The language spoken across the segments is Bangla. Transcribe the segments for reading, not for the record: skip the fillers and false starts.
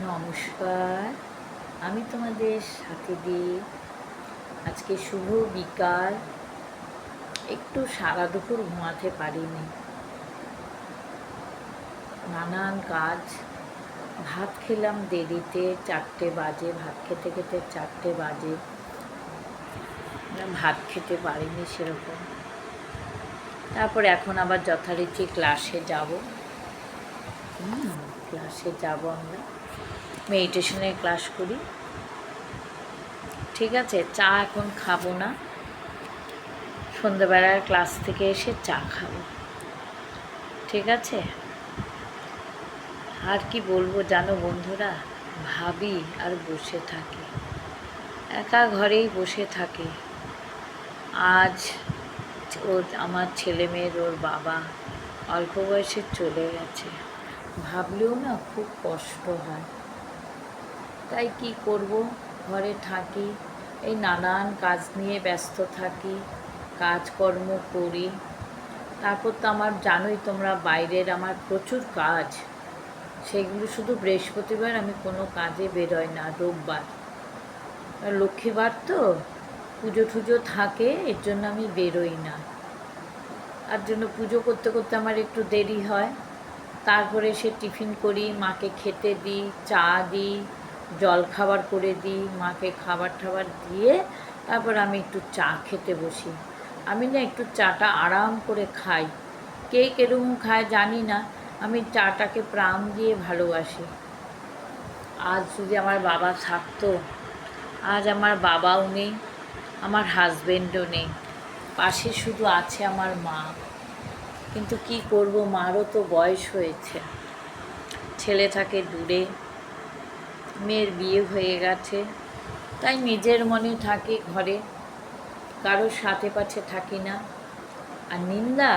নমস্কার, আমি তোমাদের সাথে দিয়ে আজকে শুভ বিকাল। একটু সারা দুপুর ঘুমাতে পারিনি, নানান কাজ। ভাত খেলাম দেরিতে, 4টে বাজে, ভাত খেতে খেতে 4টে বাজে। ভাত খেতে পারিনি সেরকম। তারপর এখন আবার যথারীতি ক্লাসে যাব। ক্লাসে যাব, আমরা মেডিটেশনের ক্লাস করি। ঠিক আছে, চা এখন খাবো না, সন্ধ্যেবেলার ক্লাস থেকে এসে চা খাবো। ঠিক আছে, আর কি বলবো জানো বন্ধুরা, ভাবি আর বসে থাকি, একা ঘরেই বসে থাকি। আজ আমার ছেলে মেয়ের ওর বাবা অল্প বয়সে চলে গেছে, ভাবলেও না খুব কষ্ট হয়। তাই কি করব, ঘরে থাকি, এই নানান কাজ নিয়ে ব্যস্ত থাকি, কাজকর্ম করি। তারপর তো আমার জানোই তোমরা, বাইরের আমার প্রচুর কাজ, সেগুলো শুধু বৃহস্পতিবার আমি কোনো কাজে বেরোই না, রোববার লক্ষ্মীবার তো পুজো টুজো থাকে, এর জন্য আমি বেরোই না। তার জন্য পুজো করতে করতে আমার একটু দেরি হয়। তারপরে সে টিফিন করি, মাকে খেতে দিই, চা দিই, জল খাবার করে দিই, মাকে খাবার টাবার দিয়ে তারপর আমি একটু চা খেতে বসি। আমি না একটু চাটা আরাম করে খাই, কে কেরকম খায় জানি না, আমি চাটাকে প্রাণ দিয়ে ভালোবাসি। আজ যদি আমার বাবা থাকতো, আজ আমার বাবাও নেই, আমার হাজবেন্ডও নেই, পাশে শুধু আছে আমার মা। কিন্তু কি করব, মারও তো বয়স হয়েছে, ছেলে থাকে দূরে, মেয়ের বিয়ে হয়ে গেছে, তাই নিজের মনে থাকি ঘরে, কারোর সাথে পাছে থাকি না। আর নিন্দা,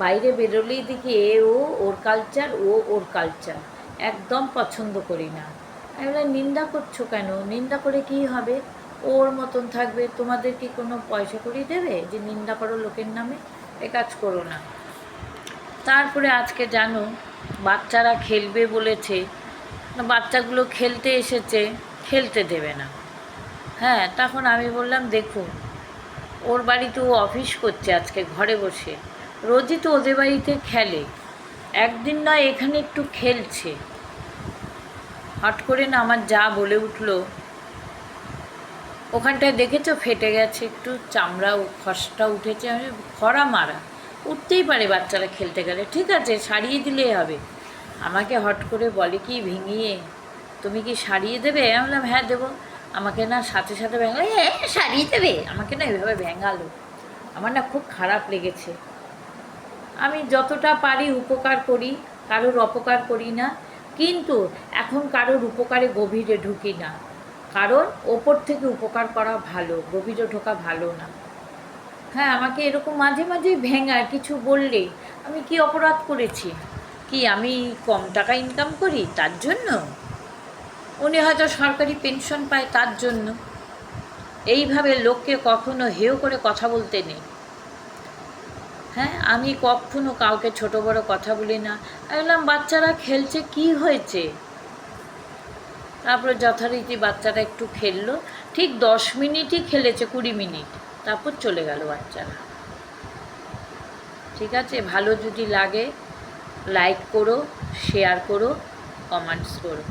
বাইরে বেরোলেই দেখি ওর কালচার, ওর কালচার, একদম পছন্দ করি না। আমি বললাম, নিন্দা করছো কেন? নিন্দা করে কি হবে? ওর মতন থাকবে, তোমাদের কি কোনো পয়সা করি দেবে যে নিন্দা করো লোকের নামে? এ কাজ করো না। তারপরে আজকে জানো, বাচ্চারা খেলবে বলেছে, বাচ্চাগুলো খেলতে এসেছে, খেলতে দেবে না। হ্যাঁ, তখন আমি বললাম, দেখুন, ওর বাড়িতে ও অফিস করছে আজকে ঘরে বসে, রোজই তো ওদের বাড়িতে খেলে, একদিন নয় এখানে একটু খেলছে। হট করে না আমার যা বলে উঠলো, ওখানটায় দেখেছো ফেটে গেছে, একটু চামড়া খসটা উঠেছে। আমি, খরা মারা উঠতেই পারে বাচ্চারা খেলতে গেলে, ঠিক আছে সারিয়ে দিলেই হবে। আমাকে হট করে বলে কি ভেঙিয়ে, তুমি কি সারিয়ে দেবে? আমি বললাম হ্যাঁ দেবো। আমাকে না সাথে সাথে ভেঙালো, হ্যাঁ সারিয়ে দেবে, আমাকে না এভাবে ভেঙালো। আমার না খুব খারাপ লেগেছে। আমি যতটা পারি উপকার করি, কারোর অপকার করি না, কিন্তু এখন কারোর উপকারে গভীরে ঢুকি না, কারণ ওপর থেকে উপকার করা ভালো, গভীরে ঢোকা ভালো না। হ্যাঁ, আমাকে এরকম মাঝে মাঝে ভেঙায় কিছু বললে। আমি কি অপরাধ করেছি? কি আমি কম টাকা ইনকাম করি তার জন্য? উনি হয়তো সরকারি পেনশন পায় তার জন্য? এইভাবে লোককে কখনো হেয় করে কথা বলতে নেই। হ্যাঁ, আমি কখনো কাউকে ছোট বড় কথা বলি না। আমি বললাম বাচ্চারা খেলছে, কি হয়েছে? তারপরে যথারীতি বাচ্চারা একটু খেললো, ঠিক 10 মিনিটই খেলেছে, 20 মিনিট, তারপর চলে গেল বাচ্চারা। ঠিক আছে, ভালো যদি লাগে লাইক করো, শেয়ার করো, কমেন্টস করো।